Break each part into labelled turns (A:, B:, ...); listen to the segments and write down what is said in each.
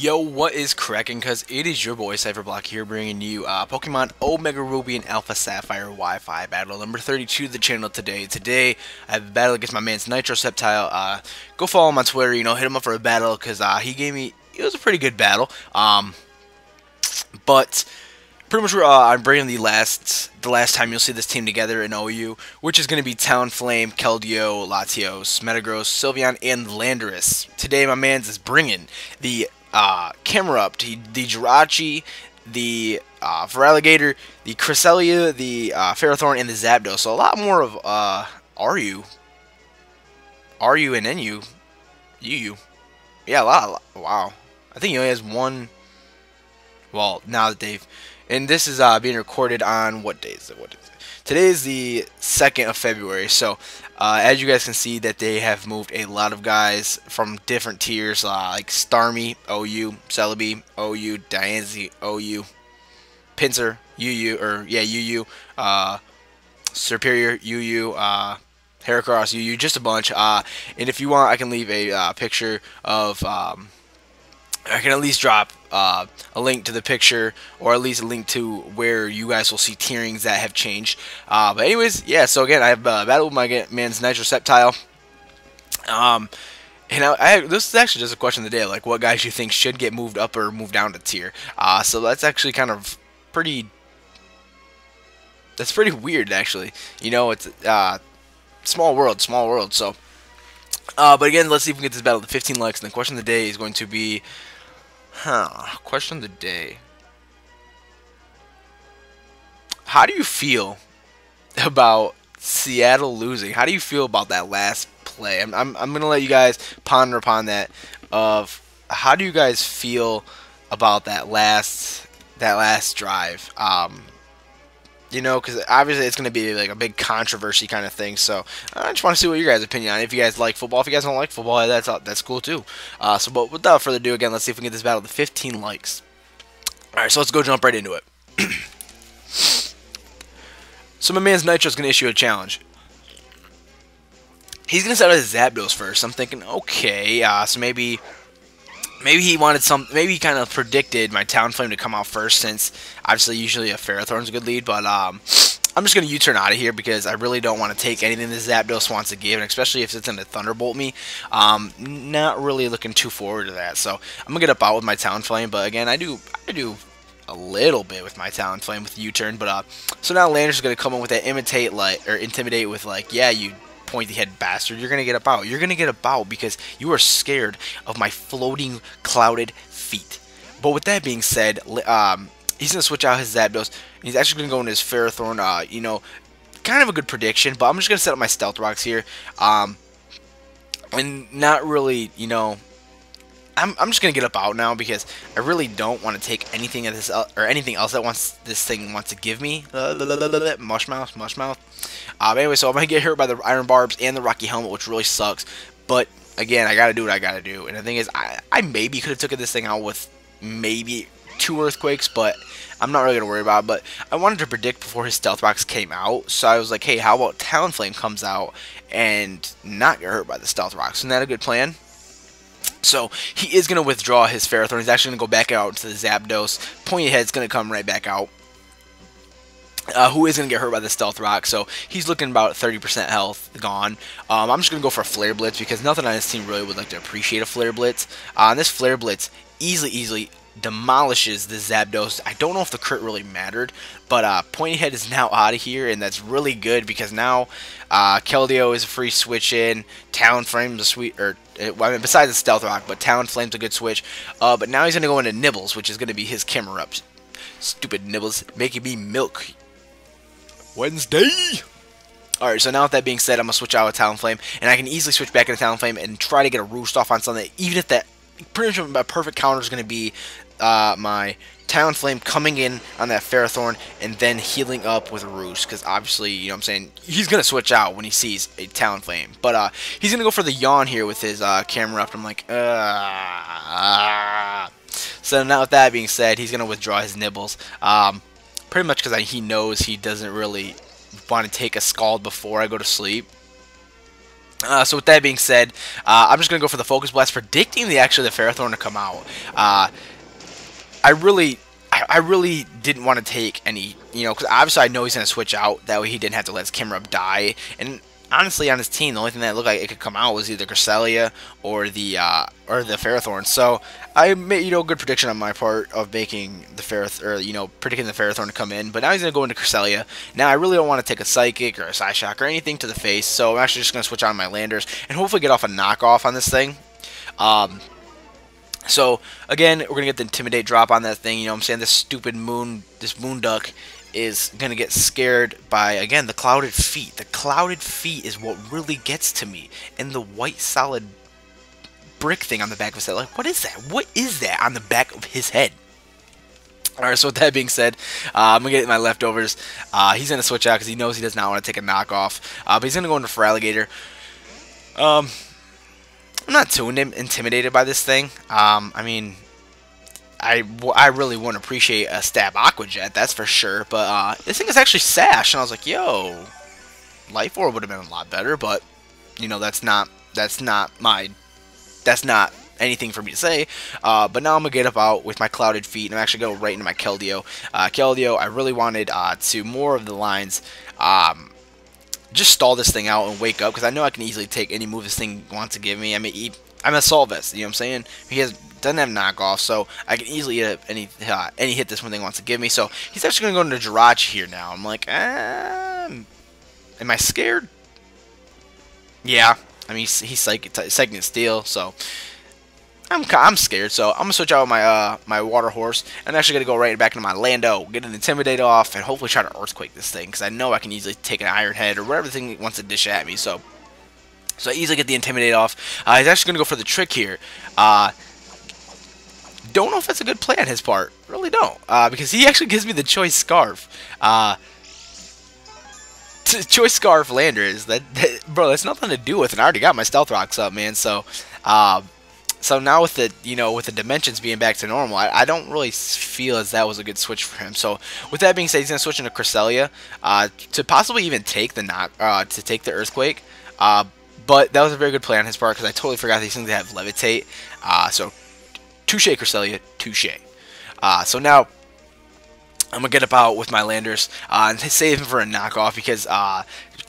A: Yo, what is cracking? Cause it is your boy Cypherblock here, bringing you Pokemon Omega Ruby and Alpha Sapphire Wi-Fi battle number 32 of the channel today. Today I have a battle against my man's Nitro Sceptile. Go follow him on Twitter. You know, hit him up for a battle because it was a pretty good battle. But pretty much I'm bringing the last time you'll see this team together in OU, which is going to be Talonflame, Keldeo, Latios, Metagross, Sylveon, and Landorus. Today my man's is bringing the Camerupt, the Jirachi, the Feraligatr, the Cresselia, the Ferrothorn, and the Zapdos. So a lot more of RU and NU, UU. Yeah, a lot. Wow. I think he only has one. Well, now that they've, and this is being recorded on what day is it? Today is the 2nd of February. So as you guys can see, that they have moved a lot of guys from different tiers, like Starmie, OU, Celebi, OU, Diancie, OU, Pinsir, UU, Superior, UU, Heracross, UU, just a bunch. And if you want, I can leave a picture of. I can at least drop a link to the picture, or at least a link to where you guys will see tierings that have changed. But anyways, yeah, so again, I have battle with my man's Nitro Sceptile. And this is actually just a question of the day, like what guys you think should get moved up or moved down to tier. So that's actually kind of pretty weird, actually. You know, it's small world, so. But again, let's see if we can get this battle to 15 likes. And the question of the day is going to be, question of the day. How do you feel about Seattle losing? How do you feel about that last play? I'm gonna let you guys ponder upon that. Of how do you guys feel about that last drive? You know, because obviously it's going to be like a big controversy kind of thing. So I just want to see what your guys' opinion on it. If you guys like football, if you guys don't like football, that's cool too. But without further ado, again, let's see if we can get this battle to 15 likes. All right, so let's go jump right into it. So my man's Nitro is going to issue a challenge. He's going to start with his Zapdos first. I'm thinking, okay, so maybe he wanted maybe he kind of predicted my Talonflame to come out first, since obviously usually a Ferrothorn's a good lead, but I'm just going to U-turn out of here because I really don't want to take anything that Zapdos wants to give, and especially if it's going to Thunderbolt me. Not really looking too forward to that, so I'm going to get up out with my Talonflame, but again, I do a little bit with my Talonflame with U-turn, but so now Landorus is going to come in with that intimidate with like, yeah, you pointy head bastard, you're gonna get up out. You're gonna get up out because you are scared of my floating clouded feet. But with that being said, he's gonna switch out his Zapdos, and he's actually gonna go into his Ferrothorn. You know, kind of a good prediction, but I'm just gonna set up my Stealth Rocks here, and not really, you know. I'm just gonna get up out now because I really don't want to take anything of this or anything else that this thing wants to give me. Mushmouth. Anyway, so I'm gonna get hurt by the Iron Barbs and the Rocky Helmet, which really sucks. But again, I gotta do what I gotta do. And the thing is, I maybe could have taken this thing out with maybe 2 Earthquakes, but I'm not really gonna worry about it. But I wanted to predict before his Stealth Rocks came out, so I was like, hey, how about Talonflame comes out and not get hurt by the Stealth Rocks? Isn't that a good plan? So he is going to withdraw his Ferrothorn. He's actually going to go back out to the Zapdos. Pointy Head's going to come right back out. Who is going to get hurt by the Stealth Rock. So he's looking about 30% health gone. I'm just going to go for a Flare Blitz because nothing on this team really would like to appreciate a Flare Blitz. And this Flare Blitz easily demolishes the Zapdos. I don't know if the crit really mattered, but Pointy Head is now out of here, and that's really good because now Keldeo is a free switch in. Talonflame's a sweet, or well, I mean, besides the Stealth Rock, but Talonflame's a good switch. But now he's gonna go into Nibbles, which is gonna be his Camerupt. Stupid Nibbles, making me milk. Wednesday. Alright, so now with that being said, I'm gonna switch out with Talonflame, and I can easily switch back into Talonflame and try to get a Roost off on something, even if that pretty much my perfect counter is gonna be my Talonflame coming in on that Ferrothorn and then healing up with a Roost, because obviously, you know what I'm saying, he's going to switch out when he sees a Talonflame. But he's going to go for the Yawn here with his Camerupt. I'm like, So now with that being said, he's going to withdraw his Nibbles. Pretty much because he knows he doesn't really want to take a Scald before I go to sleep. So with that being said, I'm just going to go for the Focus Blast, predicting the Ferrothorn to come out. I really didn't want to take any, because obviously I know he's going to switch out. That way he didn't have to let his camera up die. And honestly, on his team, the only thing that looked like it could come out was either Cresselia or the Ferrothorn. So I made a good prediction on my part of making the predicting the Ferrothorn to come in. But now he's gonna go into Cresselia. Now I really don't want to take a Psychic or a Psyshock or anything to the face. So I'm actually just gonna switch on my Landers and hopefully get off a knockoff on this thing. So again, we're gonna get the Intimidate drop on that thing. I'm saying this stupid this moon duck is gonna get scared by, again, the Clouded Feet. The Clouded Feet is what really gets to me, and the white solid brick thing on the back of his head. Like, what is that? What is that on the back of his head? Alright, so with that being said, I'm going to get my leftovers. He's going to switch out because he knows he does not want to take a knockoff. But he's going to go into for Alligator. I'm not too intimidated by this thing. I mean, I really wouldn't appreciate a Stab Aqua Jet, that's for sure. But this thing is actually Sash, and I was like, yo, Life Orb would have been a lot better. But that's not anything for me to say. But now I'm gonna get up out with my Clouded Feet, and I'm actually going right into my Keldeo. Keldeo, I really wanted to more of the lines. Just stall this thing out and wake up, because I know I can easily take any move this thing wants to give me. I mean, I'm a Assault Vest, you know what I'm saying? He doesn't have knockoff, so I can easily get any hit this one thing wants to give me. So he's actually going to go into Jirachi here now. I'm like, am I scared? Yeah, I mean, he's Psychic Steel, so I'm scared. So I'm gonna switch out my my Water Horse, and I'm actually gonna go right back into my Lando, get an Intimidate off, and hopefully try to Earthquake this thing, because I know I can easily take an Iron Head or whatever thing wants to dish at me. So I easily get the Intimidate off. He's actually gonna go for the Trick here. Don't know if that's a good play on his part. Really don't, because he actually gives me the Choice Scarf. Choice Scarf Landers. Bro, that's nothing to do with, and I already got my Stealth Rocks up, man. So now with the with the dimensions being back to normal, I don't really feel as that was a good switch for him. So with that being said, he's gonna switch into Cresselia to possibly even take the Earthquake. But that was a very good play on his part, because I totally forgot these things have Levitate. So touche, Cresselia, touche. So now I'm going to get up out with my Landers and save him for a knockoff, because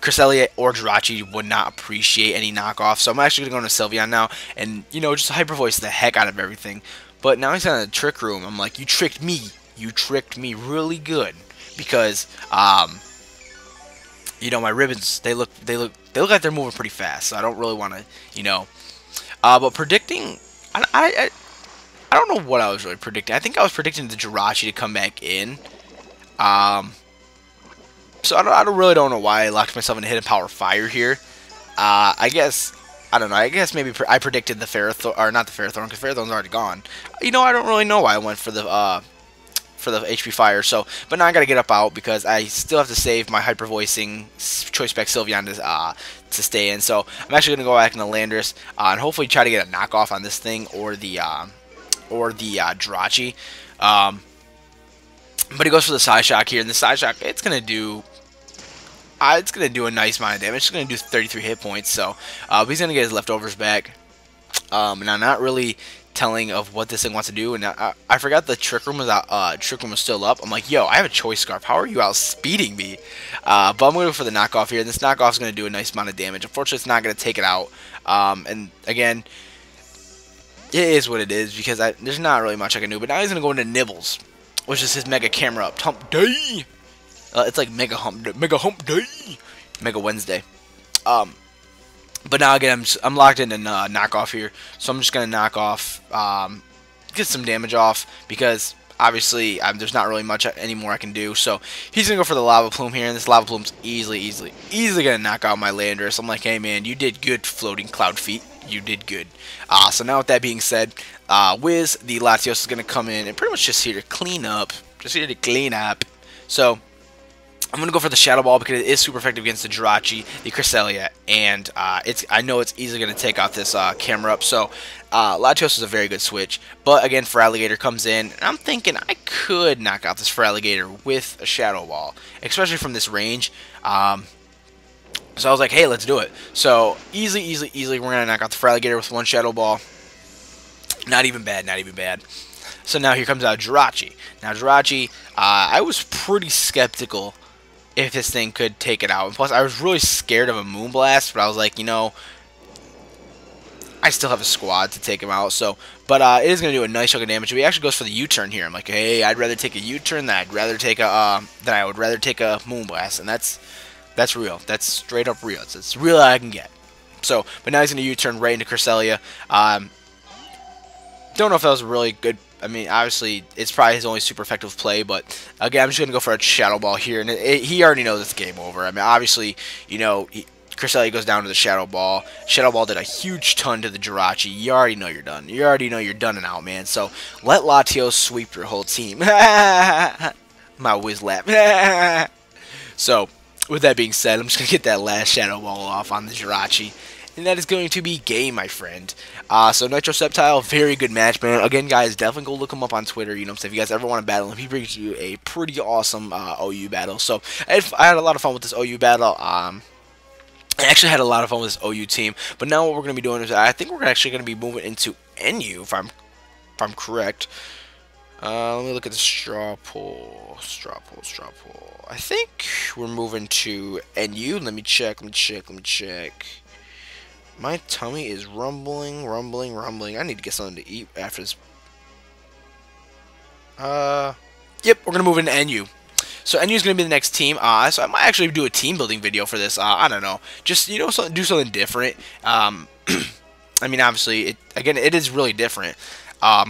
A: Cresselia or Jirachi would not appreciate any knockoff. So I'm actually going to go into Sylveon now and, just Hyper Voice the heck out of everything. But now he's in a Trick Room. I'm like, you tricked me. You tricked me really good, because my ribbons, they look like they're moving pretty fast. So I don't really want to, but predicting, I don't know what I was really predicting. I think I was predicting the Jirachi to come back in. So I really don't know why I locked myself into Hidden Power Fire here. I guess, I don't know. I guess maybe I predicted the Ferrothorn, or not the Ferrothorn, because Ferrothorn's already gone. I don't really know why I went for the HP Fire. So, but now I gotta get up out, because I still have to save my Hyper Voicing Choice Spec Sylveon to stay in. So I'm actually gonna go back into Landers and hopefully try to get a knockoff on this thing or the Jirachi. But he goes for the Psyshock here, and the Psyshock, it's gonna do a nice amount of damage. It's gonna do 33 hit points. So but he's gonna get his leftovers back. And I'm not really telling of what this thing wants to do. And I forgot the Trick Room was still up. I'm like, yo, I have a Choice Scarf. How are you outspeeding me? But I'm gonna go for the knockoff here. This knockoff is gonna do a nice amount of damage. Unfortunately, it's not gonna take it out. And again, it is what it is, because there's not really much I can do. But now he's going to go into Nibbles, which is his Mega Camera Up Hump Day. It's like Mega Hump Day. Mega Wednesday. But now again, I'm locked into knockoff here. So I'm just going to knock off, get some damage off, because obviously there's not really much anymore I can do. So he's going to go for the Lava Plume here, and this Lava Plume's easily going to knock out my Landers. I'm like, hey man, you did good, Floating Cloud Feet. You did good. So now with that being said, Wiz, the Latios, is going to come in and pretty much just here to clean up. So I'm going to go for the Shadow Ball, because it is super effective against the Jirachi, the Cresselia, and I know it's easily going to take out this camera up. So Latios is a very good switch. But again, for Alligator comes in, and I'm thinking I could knock out this for Alligator with a Shadow Ball, especially from this range. So I was like, hey, let's do it. So easily, we're gonna knock out the Fraligator with one Shadow Ball. Not even bad, not even bad. So now here comes out Jirachi. Now Jirachi, I was pretty skeptical if this thing could take it out. And plus, I was really scared of a Moonblast, but I was like, you know, I still have a squad to take him out. So, but it is going to do a nice chunk of damage. He actually goes for the U-turn here. I'm like, hey, I'd rather take a U-turn than I would rather take a Moonblast, and that's real. That's straight up real. It's real I can get. So, but now he's going to U-turn right into Cresselia. Don't know if that was a really good. I mean, obviously, it's probably his only super effective play, but again, I'm just going to go for a Shadow Ball here, and he already knows it's game over. I mean, obviously, you know, Cresselia goes down to the Shadow Ball. Shadow Ball did a huge ton to the Jirachi. You already know you're done. You already know you're done and out, man. So, let Latios sweep your whole team. My Wizlap. So, with that being said, I'm just going to get that last Shadow Ball off on the Jirachi. And that is going to be game, my friend. So Nitro Sceptile, very good match, man. Again, guys, definitely go look him up on Twitter. You know what I'm saying? If you guys ever want to battle him, he brings you a pretty awesome OU battle. So I had a lot of fun with this OU battle. I actually had a lot of fun with this OU team. But now what we're going to be doing is I think we're actually going to be moving into NU, if I'm correct. Let me look at the straw poll. Straw poll. I think we're moving to NU. Let me check. My tummy is rumbling. I need to get something to eat after this. Yep, we're gonna move into NU. So NU is gonna be the next team. So I might actually do a team building video for this. I don't know, just do something different. I mean, obviously, it is really different.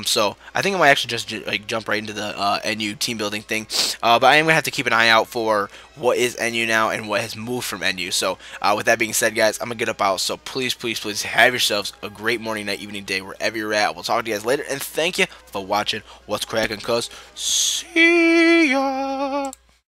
A: So I think I might actually just jump right into the NU team building thing. But I am gonna have to keep an eye out for what is NU now and what has moved from NU. So with that being said, guys, I'm gonna get up out. So please have yourselves a great morning, night, evening, day, wherever you're at. We'll talk to you guys later, and thank you for watching What's Crackin', cuz see ya.